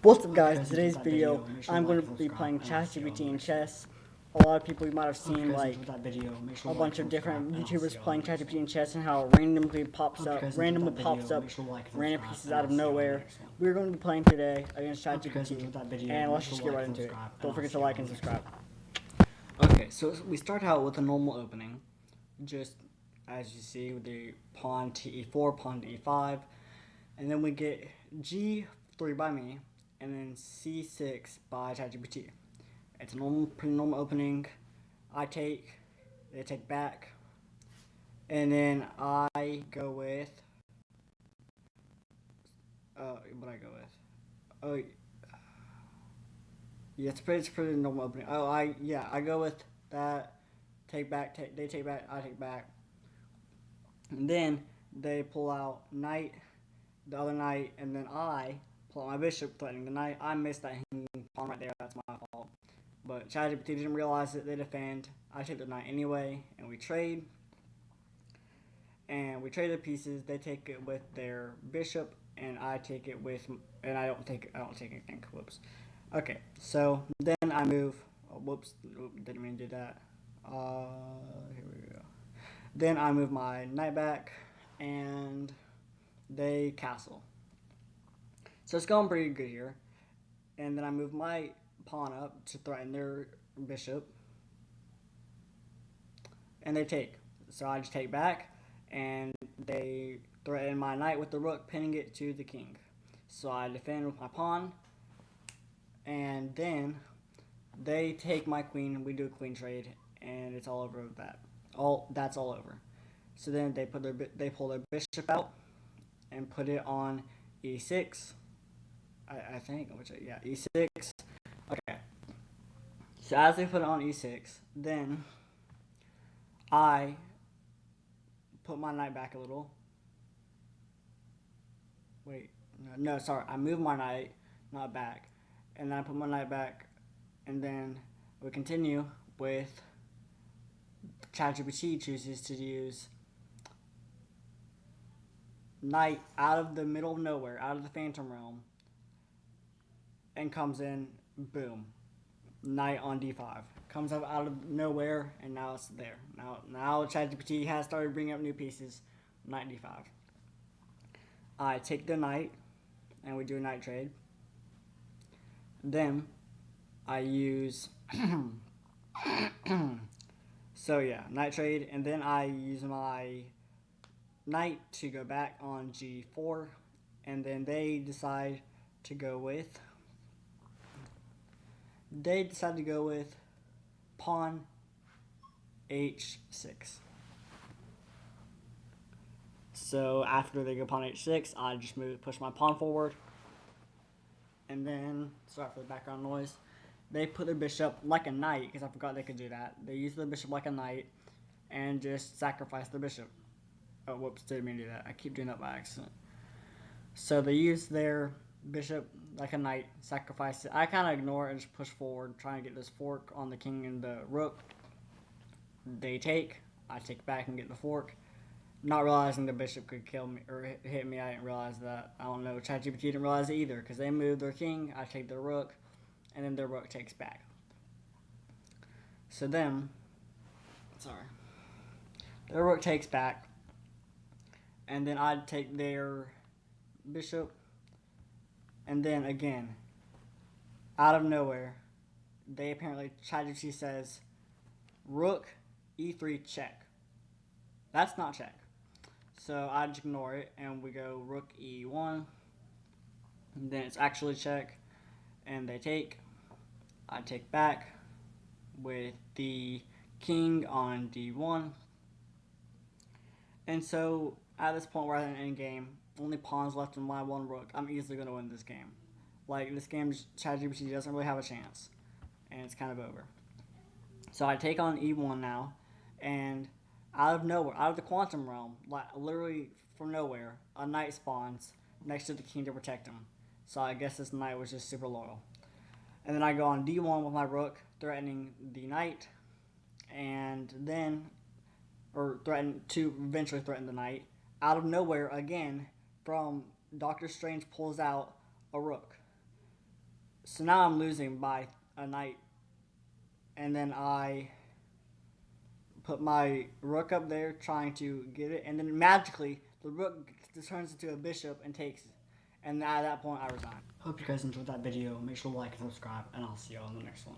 What's up guys, in today's video I'm going to be playing ChatGPT in chess. A lot of people you might have seen like a bunch of different YouTubers playing ChatGPT in chess and how it randomly pops up random pieces out of nowhere. We're going to be playing today against ChatGPT and let's just get right into it. Don't forget to like and subscribe. Okay, so we start out with a normal opening, just as you see with the pawn to e4, pawn to e5, and then we get g3 by me, and then c6 by ChatGPT. It's a pretty normal opening. I take, they take back, and then I go with, what I go with? Oh, yeah, it's pretty normal opening. I go with that. Take back, they take back, I take back. And then they pull out knight, the other knight, and then I pull out my bishop threatening the knight. I missed that hanging pawn right there, that's my fault. But ChatGPT didn't realize it, they defend. I take the knight anyway, and we trade. And we trade the pieces, they take it with their bishop, and I take it with, and I don't take anything, whoops. Okay, so then I move, didn't mean to do that. Here we go. Then I move my knight back, and they castle. So it's going pretty good here. And then I move my pawn up to threaten their bishop, and they take. So I just take back, and they threaten my knight with the rook, pinning it to the king. So I defend with my pawn, and then they take my queen, we do a queen trade, and it's all over with that. That's all over. So then they pull their bishop out and put it on e6. I think, e6. Okay. So as they put it on e6, then I put my knight back a little. Wait, no, sorry. I move my knight, not back, and then I put my knight back, and then we continue with ChatGPT chooses to use knight out of the middle of nowhere, out of the phantom realm, and comes in, boom, knight on d5. Comes up out of nowhere, and now it's there. Now ChatGPT has started bringing up new pieces, knight d5. I take the knight, and we do a knight trade. Then I use, so yeah, knight trade, and then I use my knight to go back on g4, and then they decide to go with pawn h6. So after they go pawn h6, I just push my pawn forward, and then, sorry for the background noise, they put their bishop like a knight, because I forgot they could do that. They use their bishop like a knight, and just sacrifice their bishop. Oh, whoops, didn't mean to do that. I keep doing that by accident. So they use their bishop like a knight, sacrifice it. I kind of ignore it and just push forward, trying to get this fork on the king and the rook. They take. I take back and get the fork. Not realizing the bishop could kill me or hit me, I didn't realize that. I don't know, ChatGPT didn't realize it either, because they moved their king, I take their rook, and then their rook takes back. So then, their rook takes back, and then I take their bishop, and then again, out of nowhere, they apparently, ChatGPT says, rook e3 check. That's not check. So I just ignore it, and we go rook e1, and then it's actually check, and they take. I take back with the king on d1, and so at this point we're at an endgame, only pawns left in my one rook. I'm easily going to win this game. Like, this game, ChatGPT doesn't really have a chance, and it's kind of over. So I take on e1 now, and out of nowhere, out of the quantum realm, literally from nowhere, a knight spawns next to the king to protect him. So I guess this knight was just super loyal. And then I go on d1 with my rook, threatening the knight, and then, eventually threaten the knight. Out of nowhere, again, from Doctor Strange pulls out a rook. So now I'm losing by a knight. And then I put my rook up there trying to get it. And then magically, the rook turns into a bishop and takes it. And at that point, I resign. Hope you guys enjoyed that video. Make sure to like and subscribe. And I'll see you all in the next one.